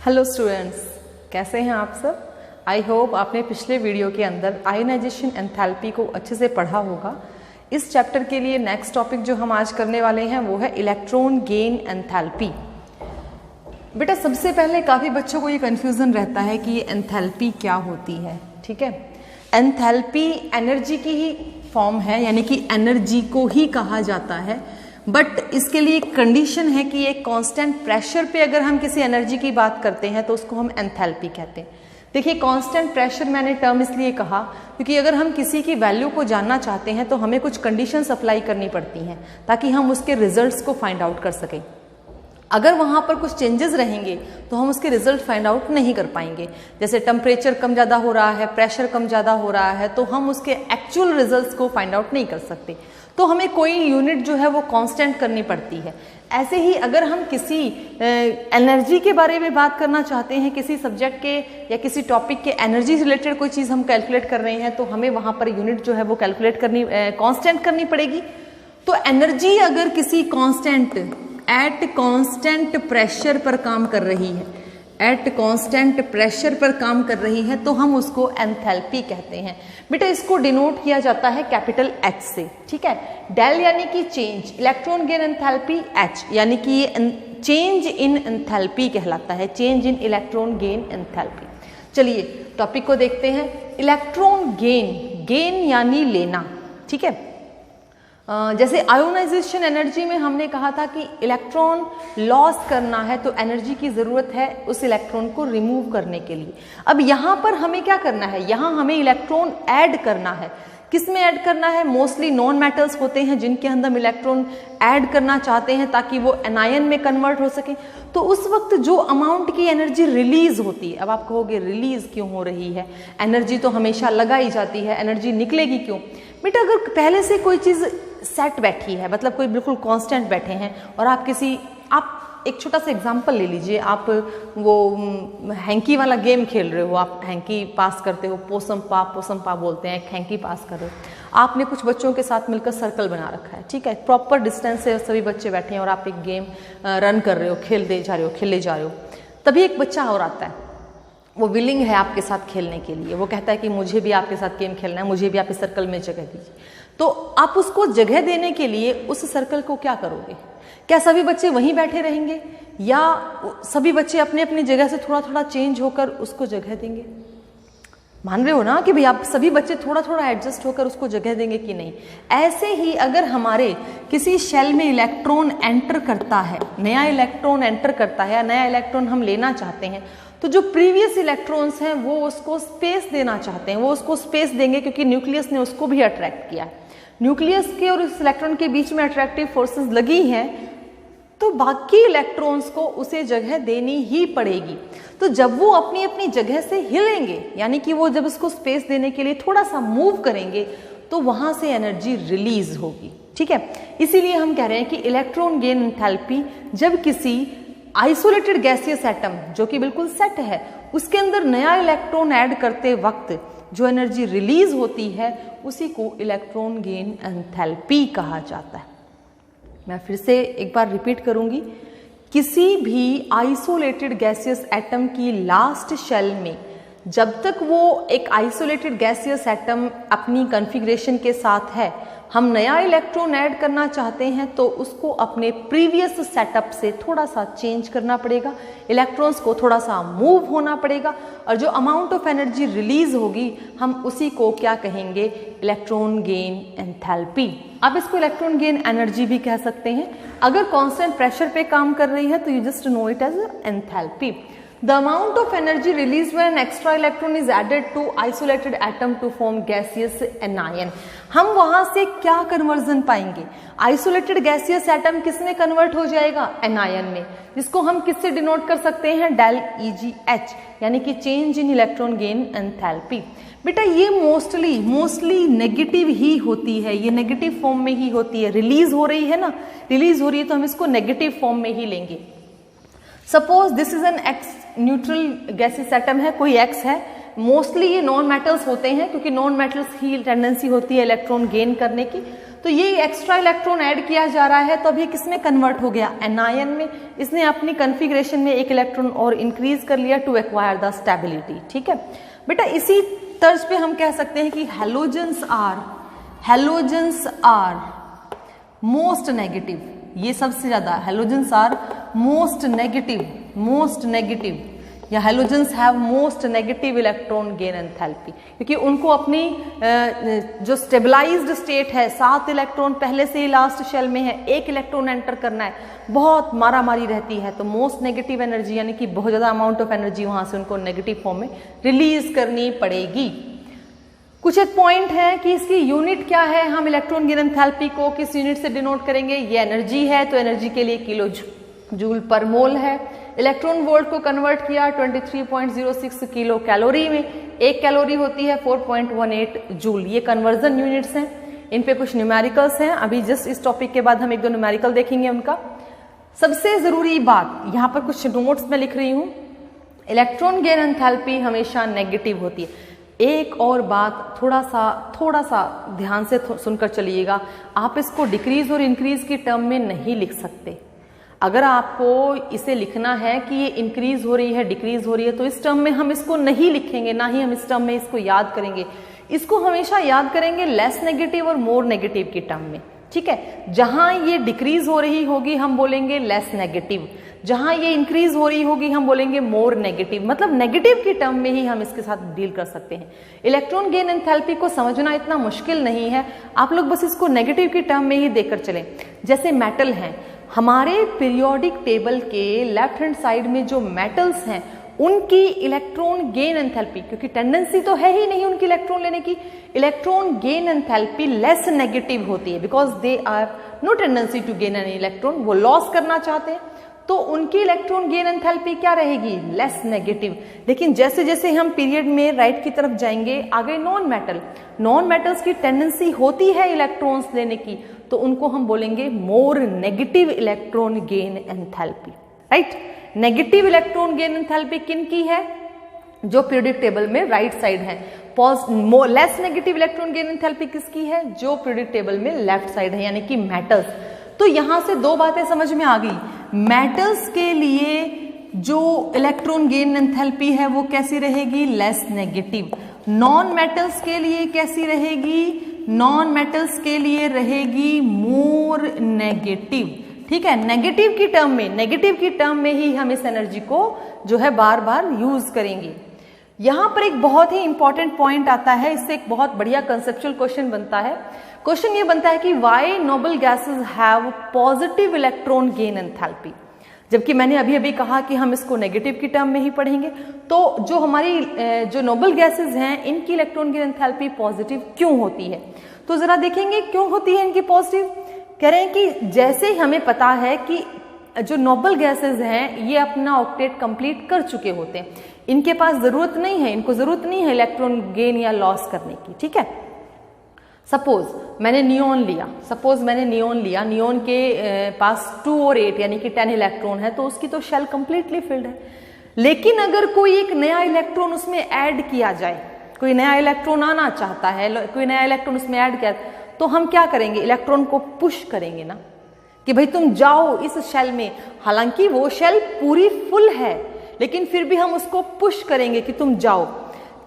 Hello students, कैसे हैं आप सब। आई होप आपने पिछले वीडियो के अंदर आयोनाइजेशन एंथैल्पी को अच्छे से पढ़ा होगा। इस चैप्टर के लिए नेक्स्ट टॉपिक जो हम आज करने वाले हैं वो है इलेक्ट्रॉन गेन एंथैल्पी। बेटा सबसे पहले काफ़ी बच्चों को ये कन्फ्यूज़न रहता है कि ये एंथैल्पी क्या होती है। ठीक है, एंथैल्पी एनर्जी की ही फॉर्म है, यानी कि एनर्जी को ही कहा जाता है, बट इसके लिए एक कंडीशन है कि एक कांस्टेंट प्रेशर पे अगर हम किसी एनर्जी की बात करते हैं तो उसको हम एंथैल्पी कहते हैं। देखिए कांस्टेंट प्रेशर मैंने टर्म इसलिए कहा क्योंकि अगर हम किसी की वैल्यू को जानना चाहते हैं तो हमें कुछ कंडीशंस अप्लाई करनी पड़ती हैं ताकि हम उसके रिजल्ट्स को फाइंड आउट कर सकें। अगर वहाँ पर कुछ चेंजेस रहेंगे तो हम उसके रिजल्ट फाइंड आउट नहीं कर पाएंगे। जैसे टेम्परेचर कम ज़्यादा हो रहा है, प्रेशर कम ज़्यादा हो रहा है, तो हम उसके एक्चुअल रिजल्ट्स को फाइंड आउट नहीं कर सकते। तो हमें कोई यूनिट जो है वो कांस्टेंट करनी पड़ती है। ऐसे ही अगर हम किसी एनर्जी के बारे में बात करना चाहते हैं, किसी सब्जेक्ट के या किसी टॉपिक के एनर्जी रिलेटेड कोई चीज़ हम कैलकुलेट कर रहे हैं, तो हमें वहाँ पर यूनिट जो है वो कैलकुलेट करनी कांस्टेंट करनी पड़ेगी। तो एनर्जी अगर किसी कांस्टेंट एट कांस्टेंट प्रेशर पर काम कर रही है, एट कांस्टेंट प्रेशर पर काम कर रही है, तो हम उसको एंथैल्पी कहते हैं। बेटा इसको डिनोट किया जाता है कैपिटल एच से। ठीक है, डेल यानी कि change, electron gain enthalpy, H यानी कि ये चेंज इन एंथैल्पी कहलाता है, change in electron gain enthalpy. चलिए टॉपिक को देखते हैं। इलेक्ट्रॉन गेन, गेन यानी लेना। ठीक है, जैसे आयोनाइजेशन एनर्जी में हमने कहा था कि इलेक्ट्रॉन लॉस करना है तो एनर्जी की ज़रूरत है उस इलेक्ट्रॉन को रिमूव करने के लिए। अब यहाँ पर हमें क्या करना है, यहाँ हमें इलेक्ट्रॉन ऐड करना है। किस में ऐड करना है? मोस्टली नॉन मेटल्स होते हैं जिनके अंदर हम इलेक्ट्रॉन ऐड करना चाहते हैं ताकि वो एनायन में कन्वर्ट हो सके। तो उस वक्त जो अमाउंट की एनर्जी रिलीज होती है, अब आप कहोगे रिलीज क्यों हो रही है, एनर्जी तो हमेशा लगाई जाती है, एनर्जी निकलेगी क्यों? बेटा अगर पहले से कोई चीज़ सेट बैठी है, मतलब कोई बिल्कुल कांस्टेंट बैठे हैं, और आप एक छोटा सा एग्जांपल ले लीजिए। आप वो हैंकी वाला गेम खेल रहे हो, आप हैंकी पास करते हो, पोसम पा बोलते हैं, हैंकी पास कर रहे हो। आपने कुछ बच्चों के साथ मिलकर सर्कल बना रखा है। ठीक है, प्रॉपर डिस्टेंस से सभी बच्चे बैठे हैं और आप एक गेम रन कर रहे हो, खेले जा रहे हो। तभी एक बच्चा और आता है, वो विलिंग है आपके साथ खेलने के लिए, वो कहता है कि मुझे भी आपके साथ गेम खेलना है, मुझे भी आप इस सर्कल में जगह दीजिए। तो आप उसको जगह देने के लिए उस सर्कल को क्या करोगे? क्या सभी बच्चे वहीं बैठे रहेंगे या सभी बच्चे अपने अपनी जगह से थोड़ा थोड़ा चेंज होकर उसको जगह देंगे? मान रहे हो ना कि भाई आप सभी बच्चे थोड़ा थोड़ा एडजस्ट होकर उसको जगह देंगे कि नहीं? ऐसे ही अगर हमारे किसी शेल में इलेक्ट्रॉन एंटर करता है, नया इलेक्ट्रॉन एंटर करता है या नया इलेक्ट्रॉन हम लेना चाहते हैं, तो जो प्रीवियस इलेक्ट्रॉन्स हैं वो उसको स्पेस देना चाहते हैं, वो उसको स्पेस देंगे क्योंकि न्यूक्लियस ने उसको भी अट्रैक्ट किया। न्यूक्लियस के और इस इलेक्ट्रॉन के बीच में अट्रैक्टिव फोर्सेस लगी हैं, तो बाकी इलेक्ट्रॉन्स को उसे जगह देनी ही पड़ेगी। तो जब वो अपनी अपनी जगह से हिलेंगे, यानी कि वो जब उसको स्पेस देने के लिए थोड़ा सा मूव करेंगे, तो वहां से एनर्जी रिलीज होगी। ठीक है, इसीलिए हम कह रहे हैं कि इलेक्ट्रॉन गेन एंथैल्पी जब किसी आइसोलेटेड गैसियस एटम जो कि बिल्कुल सेट है उसके अंदर नया इलेक्ट्रॉन ऐड करते वक्त जो एनर्जी रिलीज होती है उसी को इलेक्ट्रॉन गेन एंथैल्पी कहा जाता है। मैं फिर से एक बार रिपीट करूंगी, किसी भी आइसोलेटेड गैसियस एटम की लास्ट शेल में जब तक वो एक आइसोलेटेड गैसियस एटम अपनी कॉन्फ़िगरेशन के साथ है, हम नया इलेक्ट्रॉन ऐड करना चाहते हैं तो उसको अपने प्रीवियस सेटअप से थोड़ा सा चेंज करना पड़ेगा, इलेक्ट्रॉन्स को थोड़ा सा मूव होना पड़ेगा, और जो अमाउंट ऑफ एनर्जी रिलीज होगी हम उसी को क्या कहेंगे? Electron gain enthalpy. आप इसको इलेक्ट्रॉन गेन एनर्जी भी कह सकते हैं। अगर कांस्टेंट प्रेशर पे काम कर रही है तो you just know it as enthalpy. The amount of energy released when an extra electron is added to isolated atom to form gaseous anion। हम वहां से क्या कन्वर्जन पाएंगे? आइसोलेटेड गैसियस एटम किस में कन्वर्ट हो जाएगा? एनायन में, जिसको हम किससे डिनोट कर सकते हैं? डेल EgH, यानी कि change in electron gain enthalpy. बेटा ये मोस्टली नेगेटिव ही होती है, ये नेगेटिव फॉर्म में ही होती है। रिलीज हो रही है ना, रिलीज हो रही है तो हम इसको नेगेटिव फॉर्म में ही लेंगे। Suppose this is an x neutral gaseous atom है, कोई एक्स है, मोस्टली ये नॉन मेटल्स होते हैं, क्योंकि नॉन मेटल्स की टेंडेंसी होती है इलेक्ट्रॉन गेन करने की। तो ये एक्स्ट्रा इलेक्ट्रॉन ऐड किया जा रहा है, तो अब ये किसमें कन्वर्ट हो गया, एनायन में। इसने अपनी कन्फिग्रेशन में एक इलेक्ट्रॉन और इंक्रीज कर लिया टू एक्वायर द स्टेबिलिटी। ठीक है बेटा, इसी तर्ज पे हम कह सकते हैं कि हैलोजेंस आर मोस्ट नेगेटिव, ये सबसे ज्यादा हैलोजेंस आर मोस्ट नेगेटिव या halogens have most negative electron gain enthalpy, क्योंकि उनको अपनी जो स्टेबलाइज्ड स्टेट है, 7 इलेक्ट्रॉन पहले से ही लास्ट शेल में है, 1 इलेक्ट्रॉन एंटर करना है, बहुत मारामारी रहती है, तो मोस्ट नेगेटिव एनर्जी यानी कि बहुत ज्यादा अमाउंट ऑफ एनर्जी वहां से उनको नेगेटिव फॉर्म में रिलीज करनी पड़ेगी। कुछ एक पॉइंट है कि इसकी यूनिट क्या है, हम इलेक्ट्रॉन गेन एंथैल्पी को किस यूनिट से डिनोट करेंगे, ये एनर्जी है, तो एनर्जी के लिए किलो जूल पर मोल है। इलेक्ट्रॉन वोल्ट को कन्वर्ट किया 23.06 किलो कैलोरी में, 1 कैलोरी होती है 4.18 जूल। ये कन्वर्जन यूनिट्स हैं, इन पे कुछ न्यूमेरिकल्स हैं, अभी जस्ट इस टॉपिक के बाद हम 1-2 न्यूमेरिकल देखेंगे उनका। सबसे जरूरी बात यहाँ पर कुछ नोट्स में लिख रही हूँ, इलेक्ट्रॉन गेन एंथैल्पी हमेशा नेगेटिव होती है। एक और बात थोड़ा सा ध्यान से सुनकर चलिएगा, आप इसको डिक्रीज और इंक्रीज की टर्म में नहीं लिख सकते। अगर आपको इसे लिखना है कि ये इंक्रीज हो रही है, डिक्रीज हो रही है, तो इस टर्म में हम इसको नहीं लिखेंगे, ना ही हम इस टर्म में इसको याद करेंगे। इसको हमेशा याद करेंगे लेस नेगेटिव और मोर नेगेटिव की टर्म में। ठीक है, जहां ये डिक्रीज हो रही होगी हम बोलेंगे लेस नेगेटिव, जहां ये इंक्रीज हो रही होगी हम बोलेंगे मोर नेगेटिव, मतलब नेगेटिव की टर्म में ही हम इसके साथ डील कर सकते हैं। इलेक्ट्रॉन गेन एंथैल्पी को समझना इतना मुश्किल नहीं है, आप लोग बस इसको नेगेटिव की टर्म में ही देकर चलें। जैसे मेटल हैं, हमारे पीरियोडिक टेबल के लेफ्ट हैंड साइड में जो मेटल्स हैं उनकी इलेक्ट्रॉन गेन एंथैल्पी, क्योंकि टेंडेंसी तो है ही नहीं उनकी इलेक्ट्रॉन लेने की, electron gain enthalpy less negative होती है, because they are no tendency to gain an electron, वो लॉस करना चाहते हैं, तो उनकी इलेक्ट्रॉन गेन एंथैल्पी क्या रहेगी, लेस नेगेटिव। लेकिन जैसे जैसे हम पीरियड में राइट की तरफ जाएंगे, आगे नॉन मेटल्स की टेंडेंसी होती है इलेक्ट्रॉन्स लेने की, तो उनको हम बोलेंगे more negative electron gain enthalpy. Right, negative electron gain enthalpy किन की है, जो पीरियोडिक टेबल में राइट साइड है। Less negative electron gain enthalpy किसकी है, जो पीरियोडिक टेबल में लेफ्ट साइड है, यानी कि मेटल्स। तो यहां से 2 बातें समझ में आ गई, मेटल्स के लिए जो इलेक्ट्रॉन गेन एंथैल्पी है वो कैसी रहेगी, लेस नेगेटिव। नॉन मेटल्स के लिए कैसी रहेगी, नॉन मेटल्स के लिए रहेगी मोर नेगेटिव। ठीक है, नेगेटिव की टर्म में ही हम इस एनर्जी को जो है बार बार यूज करेंगे। यहां पर एक बहुत ही इंपॉर्टेंट पॉइंट आता है, इससे एक बहुत बढ़िया कंसेप्चुअल क्वेश्चन बनता है। क्वेश्चन ये बनता है कि why noble gases have positive electron gain enthalpy, जबकि मैंने अभी अभी कहा कि हम इसको नेगेटिव की टर्म में ही पढ़ेंगे। तो जो हमारी जो नोबल गैसेस हैं इनकी इलेक्ट्रॉन गेन एंथैल्पी पॉजिटिव क्यों होती है, तो जरा देखेंगे क्यों होती है इनकी पॉजिटिव। कह रहे हैं कि जैसे हमें पता है कि जो नोबल गैसेस हैं ये अपना ऑक्टेट कंप्लीट कर चुके होते हैं, इनके पास जरूरत नहीं है, इनको जरूरत नहीं है इलेक्ट्रॉन गेन या लॉस करने की। ठीक है, सपोज मैंने नियोन लिया, नियोन के पास 2 और 8 यानी कि 10 इलेक्ट्रॉन है, तो उसकी तो शेल कंप्लीटली फिल्ड है। लेकिन अगर कोई एक नया इलेक्ट्रॉन उसमें ऐड किया जाए, कोई नया इलेक्ट्रॉन आना चाहता है, कोई नया इलेक्ट्रॉन उसमें ऐड किया, तो हम क्या करेंगे, इलेक्ट्रॉन को पुश करेंगे ना, कि भाई तुम जाओ इस शेल में। हालांकि वो शेल पूरी फुल है, लेकिन फिर भी हम उसको पुश करेंगे कि तुम जाओ।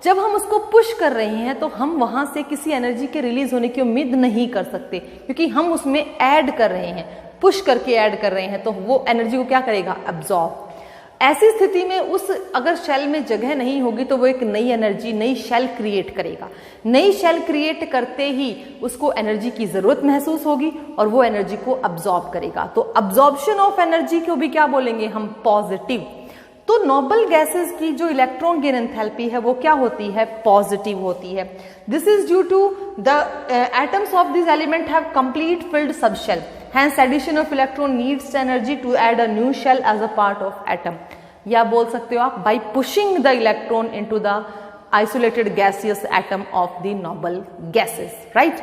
जब हम उसको पुश कर रहे हैं तो हम वहां से किसी एनर्जी के रिलीज होने की उम्मीद नहीं कर सकते, क्योंकि हम उसमें ऐड कर रहे हैं, पुश करके ऐड कर रहे हैं, तो वो एनर्जी को क्या करेगा, अब्सॉर्ब। ऐसी स्थिति में उस अगर शेल में जगह नहीं होगी तो वो एक नई एनर्जी, नई शेल क्रिएट करेगा। नई शेल क्रिएट करते ही उसको एनर्जी की जरूरत महसूस होगी और वो एनर्जी को अब्सॉर्ब करेगा। तो अब्सॉर्प्शन ऑफ एनर्जी को भी क्या बोलेंगे हम, पॉजिटिव। तो नोबल गैसेस की जो इलेक्ट्रॉन गेन एंथैल्पी है वो क्या होती है, पॉजिटिव होती है। This is due to the atoms of this element have complete filled subshell, hence addition of electron needs energy to add a new shell as a part of atom। या बोल सकते हो आप by pushing the electron into the isolated gaseous atom of the noble gases, right?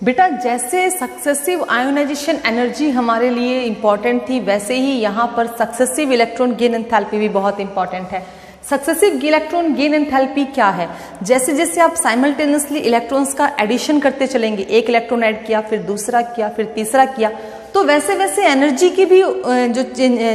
बेटा जैसे successive ionisation energy हमारे लिए important थी, वैसे ही यहाँ पर सक्सेसिव इलेक्ट्रॉन गेन एंथैल्पी भी बहुत इंपॉर्टेंट है। सक्सेसिव इलेक्ट्रॉन गेन एंथैल्पी क्या है? जैसे जैसे आप साइमल्टेनियसली इलेक्ट्रॉन्स का एडिशन करते चलेंगे, एक इलेक्ट्रॉन ऐड किया, फिर दूसरा किया, फिर तीसरा किया, तो वैसे वैसे एनर्जी की भी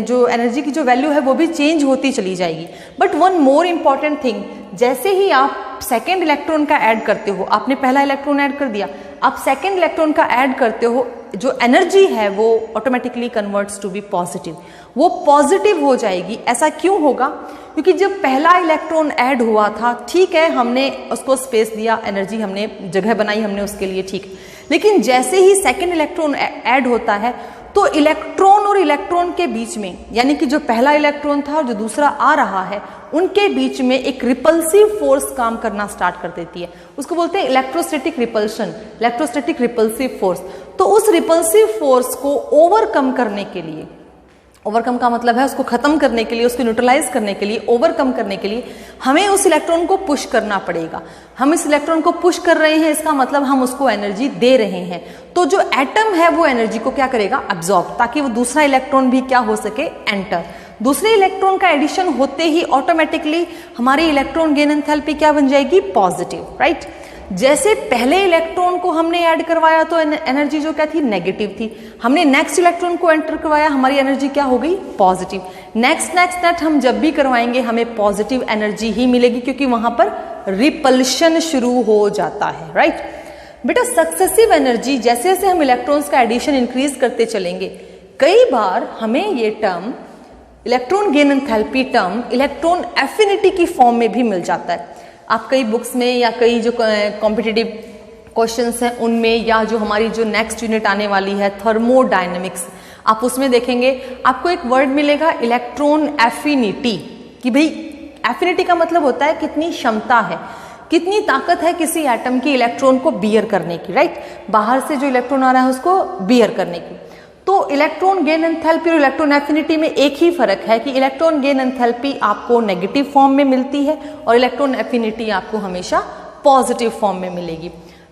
जो एनर्जी की जो वैल्यू है वो भी चेंज होती चली जाएगी। But one more important thing, जैसे ही आप सेकेंड इलेक्ट्रॉन का ऐड करते हो, आपने पहला इलेक्ट्रॉन ऐड कर दिया, आप सेकेंड इलेक्ट्रॉन का ऐड करते हो, जो एनर्जी है वो automatically converts to be positive, वो पॉजिटिव हो जाएगी। ऐसा क्यों होगा? क्योंकि जब पहला इलेक्ट्रॉन ऐड हुआ था, ठीक है, हमने उसको स्पेस दिया, एनर्जी हमने जगह बनाई हमने उसके लिए, ठीक, लेकिन जैसे ही सेकेंड इलेक्ट्रॉन ऐड होता है तो इलेक्ट्रॉन और इलेक्ट्रॉन के बीच में, यानी कि जो पहला इलेक्ट्रॉन था और जो दूसरा आ रहा है, उनके बीच में एक रिपल्सिव फोर्स काम करना स्टार्ट कर देती है। उसको बोलते हैं electrostatic repulsion, electrostatic repulsive force. तो उस रिपल्सिव फोर्स को ओवरकम करने के लिए, ओवरकम का मतलब है उसको खत्म करने के लिए, उसको न्यूट्रलाइज करने के लिए, ओवरकम करने के लिए हमें उस इलेक्ट्रॉन को पुश करना पड़ेगा। हम इस इलेक्ट्रॉन को पुश कर रहे हैं, इसका मतलब हम उसको एनर्जी दे रहे हैं। तो जो एटम है वो एनर्जी को क्या करेगा? अब्सॉर्ब, ताकि वो दूसरा इलेक्ट्रॉन भी क्या हो सके? एंटर। दूसरे इलेक्ट्रॉन का एडिशन होते ही ऑटोमेटिकली हमारी इलेक्ट्रॉन गेन एंथैल्पी क्या बन जाएगी? Positive, right. जैसे पहले इलेक्ट्रॉन को हमने ऐड करवाया तो एनर्जी जो क्या थी? नेगेटिव थी। हमने नेक्स्ट इलेक्ट्रॉन को एंटर करवाया, हमारी एनर्जी क्या हो गई? पॉजिटिव। नेक्स्ट हम जब भी करवाएंगे हमें पॉजिटिव एनर्जी ही मिलेगी, क्योंकि वहां पर रिपल्शन शुरू हो जाता है, राइट। बेटा सक्सेसिव एनर्जी, जैसे जैसे हम इलेक्ट्रॉन्स का एडिशन इंक्रीज करते चलेंगे, कई बार हमें ये term electron gain enthalpy term electron affinity की फॉर्म में भी मिल जाता है। आप कई बुक्स में या कई जो कॉम्पिटिटिव क्वेश्चंस हैं उनमें, या जो हमारी जो नेक्स्ट यूनिट आने वाली है थर्मोडायनेमिक्स, आप उसमें देखेंगे आपको एक वर्ड मिलेगा इलेक्ट्रॉन एफिनिटी, कि भाई एफिनिटी का मतलब होता है कितनी क्षमता है, कितनी ताकत है किसी एटम की इलेक्ट्रॉन को बियर करने की, राइट। बाहर से जो इलेक्ट्रॉन आ रहा है उसको बियर करने की। तो इलेक्ट्रॉन गेन एंथैल्पी और इलेक्ट्रॉन एफिनिटी में एक ही फर्क है कि इलेक्ट्रॉन गेन एंथैल्पी आपको नेगेटिव फॉर्म में मिलती है और इलेक्ट्रॉन एफिनिटी आपको हमेशा पॉजिटिव फॉर्म में मिलेगी।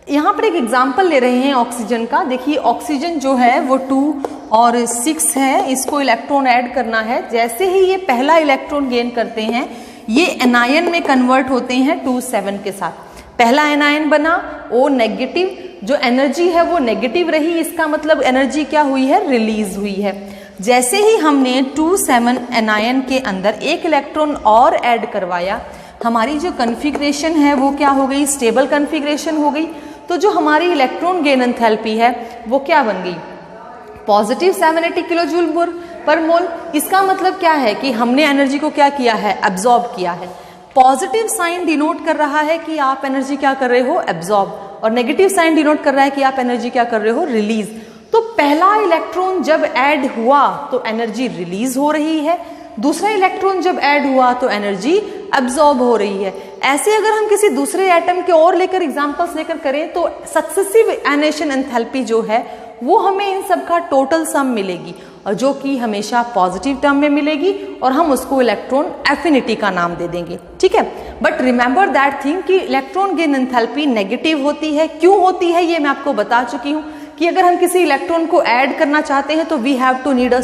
यहाँ पर एक एग्जांपल ले रहे हैं ऑक्सीजन का। देखिए ऑक्सीजन जो है वो 2 और 6 है, इसको इलेक्ट्रॉन ऐड करना है। जैसे ही ये पहला इलेक्ट्रॉन गेन करते हैं, ये एनायन में कन्वर्ट होते हैं 2-7 के साथ। पहला एनायन बना, ओ नेगेटिव, जो एनर्जी है वो नेगेटिव रही, इसका मतलब एनर्जी क्या हुई है? रिलीज हुई है। जैसे ही हमने 2-7 एनायन के अंदर एक इलेक्ट्रॉन और ऐड करवाया, हमारी जो कन्फिग्रेशन है वो क्या हो गई? स्टेबल कन्फिग्रेशन हो गई। तो जो हमारी इलेक्ट्रॉन गेन एंथैल्पी है वो क्या बन गई? पॉजिटिव 780 किलो जूल पर मोल। इसका मतलब क्या है कि हमने एनर्जी को क्या किया है? एब्जॉर्ब किया है। पॉजिटिव साइन डिनोट कर रहा है कि आप एनर्जी क्या कर रहे हो? एब्जॉर्ब, और नेगेटिव साइन डिनोट कर रहा है कि आप एनर्जी क्या कर रहे हो? रिलीज। तो पहला इलेक्ट्रॉन जब ऐड हुआ तो एनर्जी रिलीज हो रही है, दूसरा इलेक्ट्रॉन जब ऐड हुआ तो एनर्जी एब्जॉर्ब हो रही है। ऐसे अगर हम किसी दूसरे एटम के और लेकर एग्जांपल्स लेकर करें तो सक्सेसिव एनेशन एंथैल्पी जो है वो हमें इन सब का टोटल सम मिलेगी, और जो कि हमेशा पॉजिटिव टर्म में मिलेगी, और हम उसको इलेक्ट्रॉन एफिनिटी का नाम दे देंगे, ठीक है। बट रिमेंबर दैट थिंग कि इलेक्ट्रॉन गेन एंथैल्पी नेगेटिव होती है। क्यों होती है ये मैं आपको बता चुकी हूँ कि अगर हम किसी इलेक्ट्रॉन को ऐड करना चाहते हैं तो we have to need a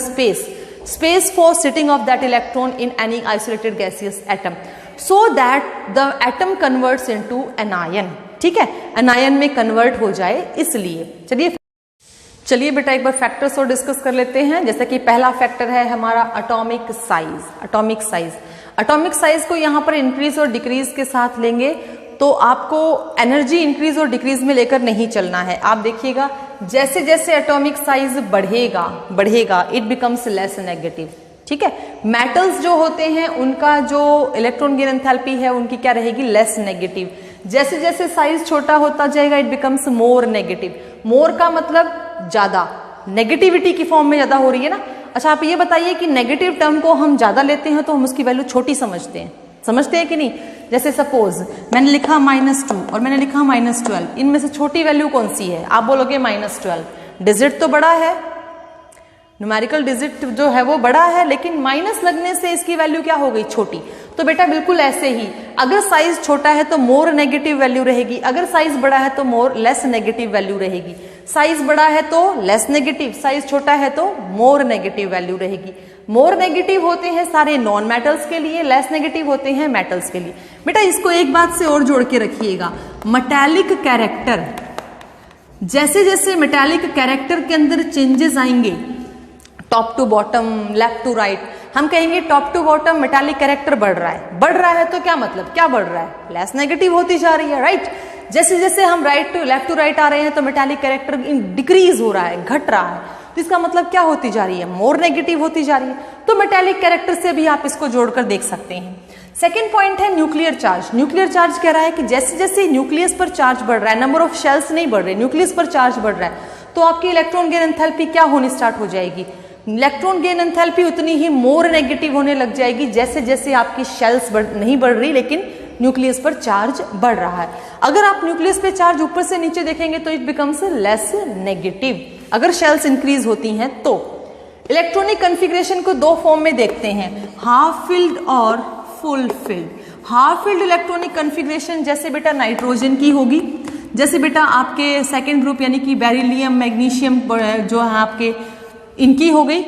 space for sitting of that electron in any isolated gaseous atom so that the atom converts into anion, ठीक है, anion में कन्वर्ट हो जाए इसलिए। चलिए बेटा एक बार फैक्टर्स और डिस्कस कर लेते हैं। जैसे कि पहला फैक्टर है हमारा एटॉमिक साइज। एटॉमिक साइज को यहाँ पर इंक्रीज और डिक्रीज के साथ लेंगे तो आपको एनर्जी इंक्रीज और डिक्रीज में लेकर नहीं चलना है। आप देखिएगा जैसे जैसे एटॉमिक साइज बढ़ेगा इट बिकम्स लेस नेगेटिव, ठीक है। मेटल्स जो होते हैं उनका जो इलेक्ट्रॉन गेन एंथैल्पी है उनकी क्या रहेगी? Less negative. जैसे जैसे साइज छोटा होता जाएगा इट बिकम्स मोर नेगेटिव। मोर का मतलब ज्यादा, नेगेटिविटी की फॉर्म में ज्यादा हो रही है ना। अच्छा आप ये बताइए कि नेगेटिव टर्म को हम ज्यादा लेते हैं तो हम उसकी वैल्यू छोटी समझते हैं कि नहीं? जैसे सपोज मैंने लिखा -2 और मैंने लिखा -12, इनमें से छोटी वैल्यू कौन सी है? आप बोलोगे -12। डिजिट तो बड़ा है, न्यूमेरिकल डिजिट जो है वो बड़ा है, लेकिन माइनस लगने से इसकी वैल्यू क्या हो गई? छोटी। तो बेटा बिल्कुल ऐसे ही, अगर साइज छोटा है तो मोर नेगेटिव वैल्यू रहेगी, अगर साइज बड़ा है तो मोर लेस नेगेटिव वैल्यू रहेगी। साइज बड़ा है तो लेस नेगेटिव, साइज छोटा है तो मोर नेगेटिव वैल्यू रहेगी। मोर नेगेटिव होते हैं सारे नॉन मेटल्स के लिए, लेस नेगेटिव होते हैं मेटल्स के लिए। बेटा इसको एक बात से और जोड़ के रखिएगा, मेटालिक कैरेक्टर, जैसे जैसे मेटालिक कैरेक्टर के अंदर चेंजेस आएंगे, top to bottom, left to right, हम कहेंगे top to bottom metallic character बढ़ रहा है। बढ़ रहा है तो क्या मतलब, क्या बढ़ रहा है, लेस नेगेटिव होती जा रही है, राइट। जैसे जैसे हम लेफ्ट टू राइट आ रहे हैं तो मेटालिक कैरेक्टर डिक्रीज हो रहा है, घट रहा है, तो इसका मतलब क्या होती जा रही है, मोर नेगेटिव होती जा रही है। तो मेटालिक कैरेक्टर से भी आप इसको जोड़कर देख सकते हैं। सेकेंड पॉइंट है न्यूक्लियर चार्ज। न्यूक्लियर चार्ज कह रहा है कि जैसे जैसे न्यूक्लियस पर चार्ज बढ़ रहा है, नंबर ऑफ शेल्स नहीं बढ़ रहे, न्यूक्लियस पर चार्ज बढ़ रहा है, तो आपकी इलेक्ट्रॉन गेन एंथैल्पी क्या होनी स्टार्ट हो जाएगी, इलेक्ट्रॉन गेन एंथैल्पी उतनी ही मोर नेगेटिव होने लग जाएगी जैसे जैसे आपकी शेल्स नहीं बढ़ रही लेकिन न्यूक्लियस पर चार्ज बढ़ रहा है। अगर आप न्यूक्लियस पे चार्ज ऊपर से नीचे देखेंगे तो इट बिकम्स लेस नेगेटिव, अगर शेल्स इंक्रीज होती हैं तो। इलेक्ट्रॉनिक कॉन्फ़िगरेशन को दो फॉर्म में देखते हैं, हाफ फिल्ड और full field. Half filled electronic configuration जैसे बेटा नाइट्रोजन की होगी, जैसे बेटा आपके सेकेंड ग्रुप यानी कि बेरिलियम, मैग्नीशियम जो है आपके, इनकी हो गई।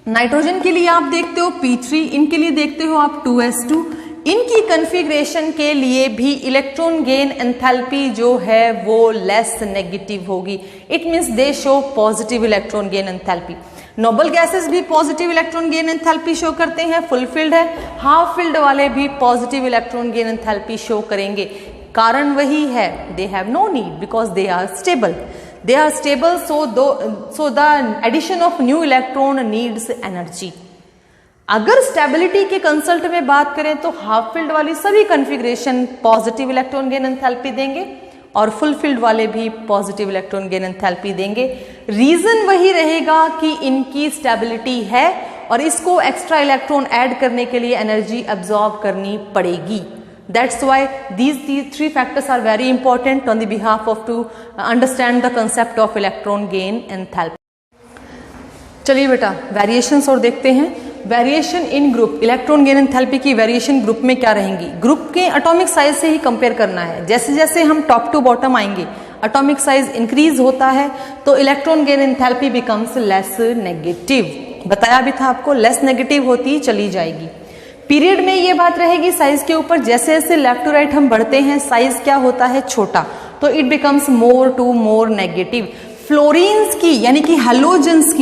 नाइट्रोजन के लिए आप देखते हो P3, इनके लिए देखते हो आप 2s2। इनकी कॉन्फ़िगरेशन के लिए भी इलेक्ट्रॉन गेन एंथैल्पी जो है वो लेस नेगेटिव होगी, it means they show positive electron gain enthalpy. Noble gases भी positive electron gain enthalpy show करते हैं, फुलफिल्ड है। हाफ फिल्ड वाले भी positive electron gain enthalpy show करेंगे, कारण वही है, they have no need because they are stable, they are stable, so the addition of new electron needs energy। अगर स्टेबिलिटी के कंसल्ट में बात करें तो हाफ फील्ड वाली सभी configuration positive electron gain enthalpy देंगे और फुल फील्ड वाले भी पॉजिटिव इलेक्ट्रॉन गेन एंथैल्पी देंगे। रीजन वही रहेगा कि इनकी स्टेबिलिटी है और इसको एक्स्ट्रा इलेक्ट्रॉन ऐड करने के लिए एनर्जी एब्जॉर्ब करनी पड़ेगी। That's why these three factors are very important on the behalf of to understand the concept of electron gain enthalpy। चलिए बेटा वेरिएशंस और देखते हैं। Variation in group, electron gain enthalpy की वेरिएशन ग्रुप में क्या रहेंगी, ग्रुप के एटॉमिक साइज से ही कंपेयर करना है। जैसे जैसे हम टॉप टू बॉटम आएंगे, एटॉमिक साइज इंक्रीज होता है तो electron gain enthalpy becomes less negative. बताया भी था आपको, लेस नेगेटिव होती चली जाएगी। पीरियड में ये बात रहेगी साइज के ऊपर, जैसे जैसे लेफ्ट टू राइट हम बढ़ते हैं साइज क्या होता है, छोटा, तो it becomes more to more negative. Fluorines की यानी कि हैलोजेंस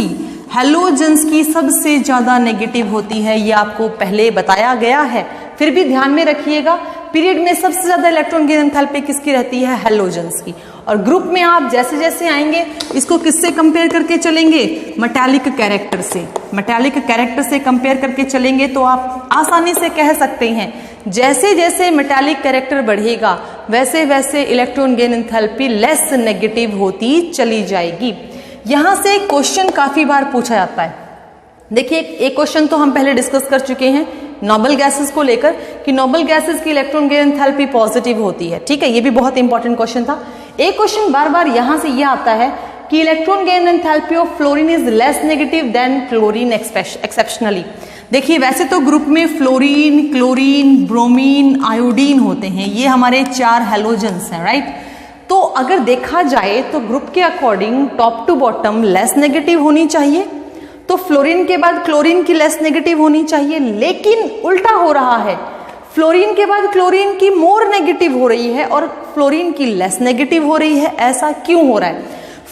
की सबसे ज्यादा नेगेटिव होती है, ये आपको पहले बताया गया है, फिर भी ध्यान में रखिएगा। पीरियड में सबसे ज्यादा इलेक्ट्रॉन गेन एंथैल्पी किसकी रहती है, हैलोजेंस की। और ग्रुप में आप जैसे जैसे आएंगे इसको किससे कंपेयर करके चलेंगे, मेटालिक कैरेक्टर से। मेटालिक कैरेक्टर से कंपेयर करके चलेंगे तो आप आसानी से कह सकते हैं जैसे जैसे मेटालिक कैरेक्टर बढ़ेगा वैसे वैसे electron gain enthalpy less negative होती चली जाएगी। यहां से क्वेश्चन काफी बार पूछा जाता है। देखिए एक क्वेश्चन तो हम पहले डिस्कस कर चुके हैं नोबल गैसेस को लेकर कि नोबल गैसेस की इलेक्ट्रॉन गेन एंथैल्पी पॉजिटिव होती है, ठीक है, ये भी बहुत इंपॉर्टेंट क्वेश्चन था। एक क्वेश्चन बार बार यहां से ये आता है कि electron gain enthalpy of fluorine is less negative than chlorine exceptionally. देखिए वैसे तो ग्रुप में फ्लोरीन, क्लोरीन, ब्रोमीन, आयोडीन होते हैं, ये हमारे 4 हैलोजेंस हैं, राइट। तो अगर देखा जाए तो ग्रुप के according top to bottom less negative होनी चाहिए, तो फ्लोरीन के बाद क्लोरीन की लेस नेगेटिव होनी चाहिए, लेकिन उल्टा हो रहा है, फ्लोरीन के बाद क्लोरीन की मोर नेगेटिव हो रही है और फ्लोरीन की लेस नेगेटिव हो रही है। ऐसा क्यों हो रहा है?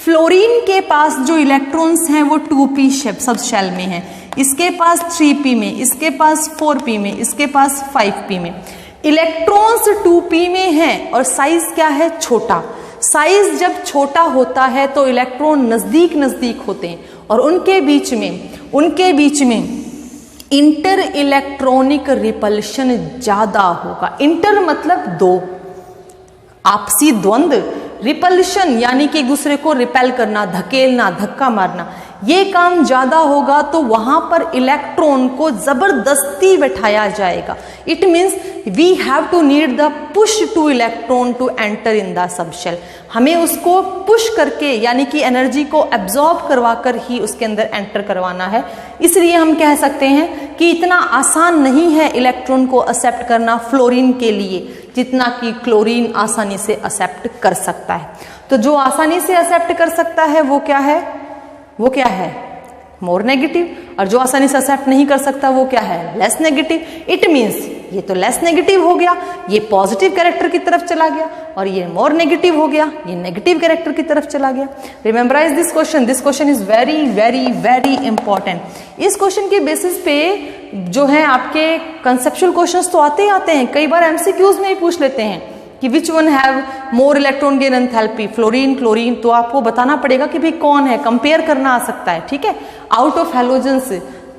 फ्लोरीन के पास जो इलेक्ट्रॉन्स हैं वो 2p सब शेल में है, इसके पास 3p में, इसके पास 4p में, इसके पास 5p में। इलेक्ट्रॉन्स 2p में हैं और साइज क्या है, छोटा। साइज जब छोटा होता है तो इलेक्ट्रॉन नजदीक नजदीक होते हैं और उनके बीच में इंटर इलेक्ट्रॉनिक रिपल्शन ज्यादा होगा। इंटर मतलब 2, आपसी द्वंद्व, रिपल्शन यानी कि एक दूसरे को रिपेल करना, धकेलना, धक्का मारना, ये काम ज्यादा होगा तो वहां पर इलेक्ट्रॉन को जबरदस्ती बैठाया जाएगा। It means we have to need the push to electron to enter in the subshell. हमें उसको पुश करके यानी कि एनर्जी को एब्जॉर्ब करवा कर ही उसके अंदर एंटर करवाना है। इसलिए हम कह सकते हैं कि इतना आसान नहीं है इलेक्ट्रॉन को एक्सेप्ट करना फ्लोरीन के लिए जितना कि क्लोरीन आसानी से एक्सेप्ट कर सकता है। तो जो आसानी से एक्सेप्ट कर सकता है वो क्या है, मोर नेगेटिव। और जो आसानी से एक्सेप्ट नहीं कर सकता वो क्या है, लेस नेगेटिव। इट मीन्स ये तो लेस नेगेटिव हो गया, ये पॉजिटिव कैरेक्टर की तरफ चला गया, और ये मोर नेगेटिव हो गया, ये नेगेटिव कैरेक्टर की तरफ चला गया। Rememberize this question is very very very important. इस क्वेश्चन के बेसिस पे जो है आपके कंसेप्चुअल क्वेश्चंस तो आते ही आते हैं, कई बार एमसीक्यूज में ही पूछ लेते हैं कि which one have more electron gain enthalpy, fluorine chlorine, तो आपको बताना पड़ेगा कि भाई कौन है, कंपेयर करना आ सकता है, ठीक है, आउट ऑफ हैलोजेंस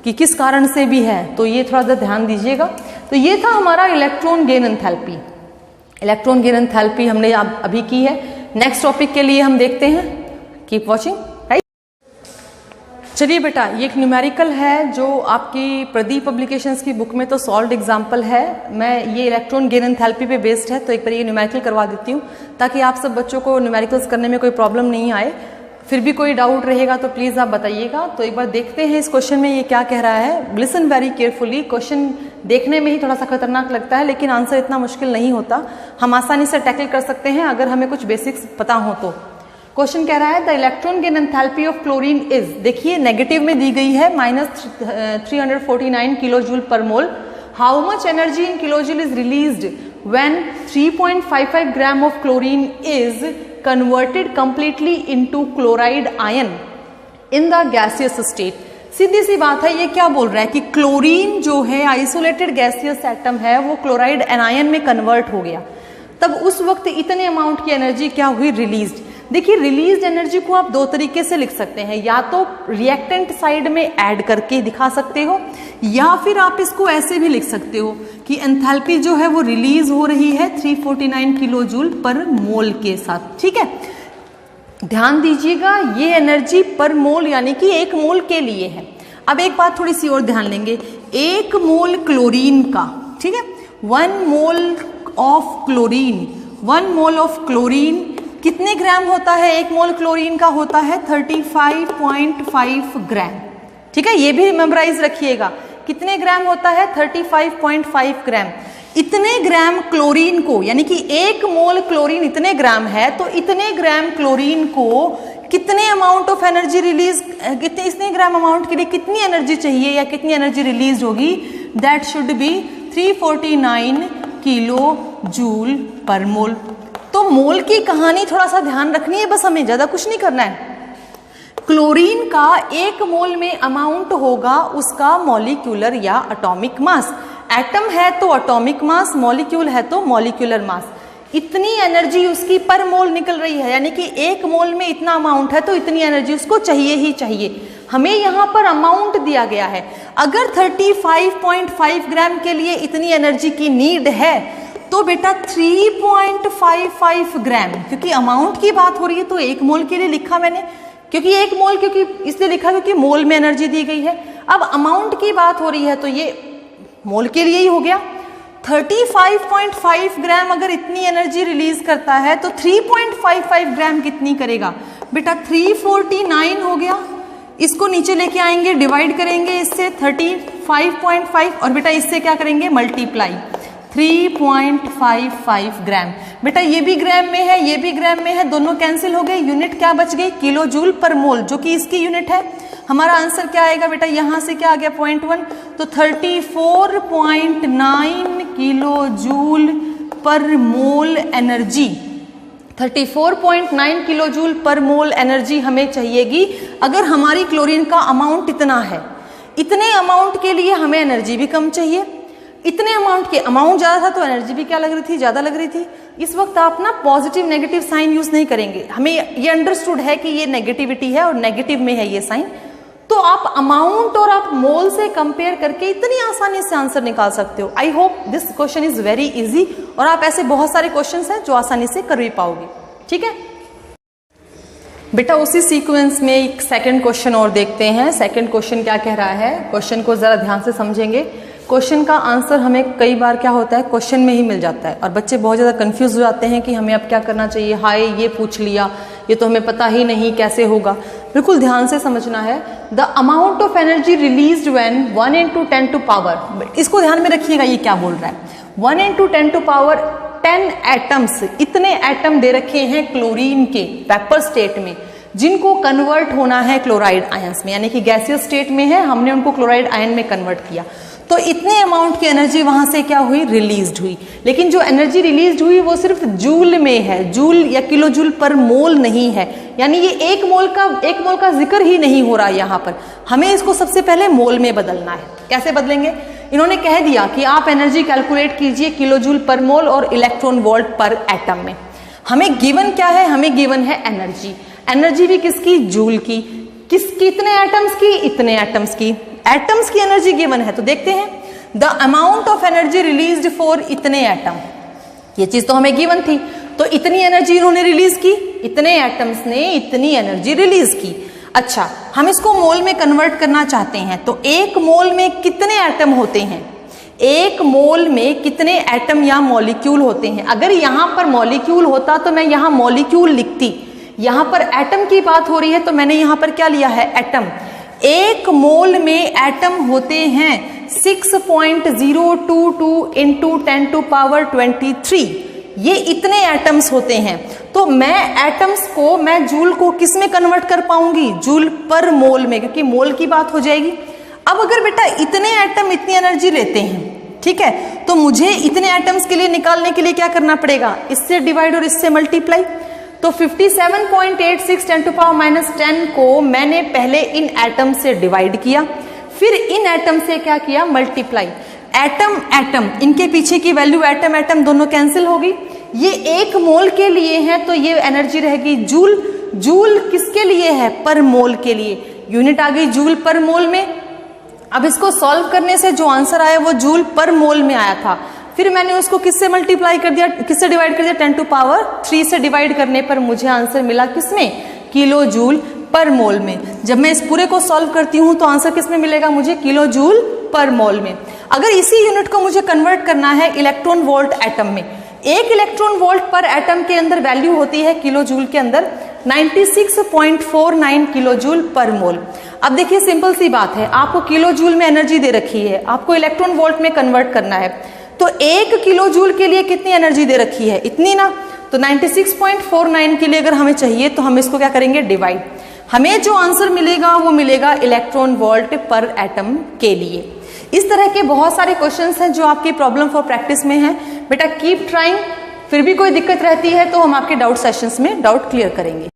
कि किस कारण से भी है, तो ये थोड़ा सा ध्यान दीजिएगा। तो ये था हमारा electron gain enthalpy. Electron gain enthalpy हमने अभी की है। नेक्स्ट टॉपिक के लिए हम देखते हैं, कीप वॉचिंग, राइट। चलिए बेटा, ये एक न्यूमेरिकल है जो आपकी प्रदीप पब्लिकेशंस की बुक में तो सॉल्व्ड एग्जाम्पल है। मैं ये इलेक्ट्रॉन गेन एंथैल्पी पे बेस्ड है, तो एक बार ये न्यूमेरिकल करवा देती हूँ ताकि आप सब बच्चों को न्यूमेरिकल्स करने में कोई प्रॉब्लम नहीं आए। फिर भी कोई डाउट रहेगा तो प्लीज़ आप बताइएगा। तो एक बार देखते हैं इस क्वेश्चन में ये क्या कह रहा है। Listen very carefully. क्वेश्चन देखने में ही थोड़ा सा खतरनाक लगता है, लेकिन आंसर इतना मुश्किल नहीं होता, हम आसानी से टैकल कर सकते हैं अगर हमें कुछ बेसिक्स पता हो तो। क्वेश्चन कह रहा है the electron gain enthalpy of chlorine is, देखिए नेगेटिव में दी गई है -349 kilo joule per mole. How much energy in kilo joule is released when 3.55 gram of chlorine is converted completely into chloride ion in the gaseous state। सीधी सी बात है, ये क्या बोल रहा है कि क्लोरीन जो है आइसोलेटेड गैसियस एटम है, वो क्लोराइड एनायन में कन्वर्ट हो गया, तब उस वक्त इतने अमाउंट की एनर्जी क्या हुई, रिलीज्ड। देखिए रिलीज्ड एनर्जी को आप दो तरीके से लिख सकते हैं, या तो रिएक्टेंट साइड में ऐड करके दिखा सकते हो, या फिर आप इसको ऐसे भी लिख सकते हो कि एंथैल्पी जो है वो रिलीज हो रही है 349 किलो जूल पर मोल के साथ, ठीक है। ध्यान दीजिएगा, ये एनर्जी पर मोल यानी कि एक मोल के लिए है। अब एक बात थोड़ी सी और ध्यान लेंगे, एक मोल क्लोरीन का, ठीक है, 1 mole of chlorine, 1 mole of chlorine कितने ग्राम होता है, एक मोल क्लोरीन का होता है 35.5 ग्राम, ठीक है, ये भी मेमोराइज रखिएगा, कितने ग्राम होता है 35.5 ग्राम। इतने ग्राम क्लोरीन को, यानी कि एक मोल क्लोरीन इतने ग्राम है, तो इतने ग्राम क्लोरीन को कितने अमाउंट ऑफ एनर्जी रिलीज, इतने ग्राम अमाउंट के लिए कितनी एनर्जी चाहिए या कितनी एनर्जी रिलीज होगी, that should be 349 kilo joule per mole. तो मोल की कहानी थोड़ा सा ध्यान रखनी है, बस हमें ज्यादा कुछ नहीं करना है। क्लोरीन का एक मोल में अमाउंट होगा उसका मॉलिक्यूलर या एटॉमिक मास। एटम है तो एटॉमिक मास, मॉलिक्यूल है तो मॉलिक्यूलर मास। इतनी एनर्जी उसकी पर मोल निकल रही है, यानी कि एक मोल में इतना अमाउंट है तो इतनी एनर्जी उसको चाहिए ही चाहिए। हमें यहाँ पर अमाउंट दिया गया है, अगर 35.5 ग्राम के लिए इतनी एनर्जी की नीड है तो बेटा 3.55 ग्राम, क्योंकि अमाउंट की बात हो रही है तो एक मोल के लिए लिखा मैंने, क्योंकि एक मोल क्योंकि इसलिए लिखा क्योंकि मोल में एनर्जी दी गई है। अब अमाउंट की बात हो रही है तो ये मोल के लिए ही हो गया। 35.5 ग्राम अगर इतनी एनर्जी रिलीज करता है तो 3.55 ग्राम कितनी करेगा बेटा, 349 हो गया। इसको नीचे लेके आएंगे, डिवाइड करेंगे इससे 35.5 और बेटा इससे क्या करेंगे, मल्टीप्लाई 3.55 ग्राम। बेटा ये भी ग्राम में है, ये भी ग्राम में है, दोनों कैंसिल हो गए, यूनिट क्या बच गई, किलो जूल पर मोल, जो कि इसकी यूनिट है। हमारा आंसर क्या आएगा बेटा, यहां से क्या आ गया 0.1, तो 34.9 किलो जूल पर मोल एनर्जी, 34.9 किलो जूल पर मोल एनर्जी हमें चाहिएगी अगर हमारी क्लोरीन का अमाउंट इतना है। इतने अमाउंट के लिए हमें एनर्जी भी कम चाहिए, इतने अमाउंट के अमाउंट ज्यादा था तो एनर्जी भी क्या लग रही थी, ज्यादा लग रही थी। इस वक्त आप ना पॉजिटिव नेगेटिव साइन यूज नहीं करेंगे, हमें ये अंडरस्टूड है कि ये नेगेटिविटी है और नेगेटिव में है ये साइन, तो आप अमाउंट और आप मोल से कंपेयर करके इतनी आसानी से आंसर निकाल सकते हो। I hope this question is very easy, और आप ऐसे बहुत सारे क्वेश्चंस हैं जो आसानी से कर भी पाओगे, ठीक है बेटा। उसी सीक्वेंस में एक सेकंड क्वेश्चन और देखते हैं। सेकंड क्वेश्चन क्या कह रहा है, क्वेश्चन को जरा ध्यान से समझेंगे। क्वेश्चन का आंसर हमें कई बार क्या होता है, क्वेश्चन में ही मिल जाता है, और बच्चे बहुत ज़्यादा कंफ्यूज हो जाते हैं कि हमें अब क्या करना चाहिए, हाय ये पूछ लिया, ये तो हमें पता ही नहीं कैसे होगा। बिल्कुल ध्यान से समझना है। The amount of energy released when 1 × 10 power, इसको ध्यान में रखिएगा, ये क्या बोल रहा है, 1 × 10 पावर 10 एटम्स, इतने एटम दे रखे हैं क्लोरीन के वेपर स्टेट में, जिनको कन्वर्ट होना है क्लोराइड आयंस में, यानी कि गैसियस स्टेट में है, हमने उनको क्लोराइड आयन में कन्वर्ट किया, तो इतने अमाउंट की एनर्जी वहां से क्या हुई, रिलीज्ड हुई। लेकिन जो एनर्जी रिलीज्ड हुई वो सिर्फ जूल में है, जूल या किलो जूल पर मोल नहीं है, यानी ये एक मोल का जिक्र ही नहीं हो रहा यहाँ पर। हमें इसको सबसे पहले मोल में बदलना है। कैसे बदलेंगे? इन्होंने कह दिया कि आप एनर्जी कैलकुलेट कीजिए किलो जूल पर मोल और इलेक्ट्रॉन वोल्ट पर एटम में। हमें गिवन क्या है? हमें गिवन है एनर्जी। एनर्जी भी किसकी? जूल की। कितने एटम्स की? इतने एटम्स की। एटम्स की एनर्जी गिवन है, तो देखते हैं the amount of energy released for इतने एटम। ये चीज तो हमें गिवन थी, तो इतनी एनर्जी इन्होंने रिलीज की, इतने एटम्स ने इतनी एनर्जी रिलीज की। अच्छा, हम इसको मोल में कन्वर्ट करना चाहते हैं, तो एक मोल में कितने एटम होते हैं? एक मोल में कितने एटम या मॉलिक्यूल होते हैं? अगर यहां पर मॉलिक्यूल होता तो मैं यहां मॉलिक्यूल लिखती, यहां पर एटम की बात हो रही है तो मैंने यहां पर क्या लिया है? एटम। एक मोल में एटम होते हैं 6.022 इंटू 10 टू पावर 23। ये इतने एटम्स होते हैं, तो मैं एटम्स को, मैं जूल को किस में कन्वर्ट कर पाऊंगी? जूल पर मोल में, क्योंकि मोल की बात हो जाएगी। अब अगर बेटा इतने एटम इतनी एनर्जी लेते हैं, ठीक है, तो मुझे इतने एटम्स के लिए निकालने के लिए क्या करना पड़ेगा? इससे डिवाइड और इससे मल्टीप्लाई। तो 57.86 10 टू पावर -10 को मैंने पहले इन एटम से डिवाइड किया, फिर इन एटम से क्या किया? मल्टीप्लाई। एटम एटम, इनके पीछे की वैल्यू एटम एटम दोनों कैंसिल होगी। ये एक मोल के लिए है तो ये एनर्जी रहेगी जूल। जूल किसके लिए है? पर मोल के लिए। यूनिट आ गई जूल पर मोल में। अब इसको सॉल्व करने से जो आंसर आया वो जूल पर मोल में आया था। फिर मैंने उसको किससे मल्टीप्लाई कर दिया, किससे डिवाइड कर दिया? 10 टू पावर 3 से डिवाइड करने पर मुझे आंसर मिला किसमें? किलो जूल पर मोल में। जब मैं इस पूरे को सॉल्व करती हूं तो आंसर किसमें मिलेगा मुझे? किलो जूल पर मोल में। अगर इसी यूनिट को मुझे कन्वर्ट करना है इलेक्ट्रॉन वोल्ट एटम में, एक इलेक्ट्रॉन वोल्ट पर एटम के अंदर वैल्यू होती है किलो जूल के अंदर 96.49 किलो जूल पर मोल। अब देखिए सिंपल सी बात है, आपको किलो जूल में एनर्जी दे रखी है, आपको इलेक्ट्रॉन वोल्ट में कन्वर्ट करना है, तो एक किलो जूल के लिए कितनी एनर्जी दे रखी है? इतनी ना। तो 96.49 के लिए अगर हमें चाहिए तो हम इसको क्या करेंगे? डिवाइड। हमें जो आंसर मिलेगा वो मिलेगा इलेक्ट्रॉन वोल्ट पर एटम के लिए। इस तरह के बहुत सारे क्वेश्चंस हैं जो आपके प्रॉब्लम फॉर प्रैक्टिस में हैं। बेटा कीप ट्राइंग। फिर भी कोई दिक्कत रहती है तो हम आपके डाउट सेशंस में डाउट क्लियर करेंगे।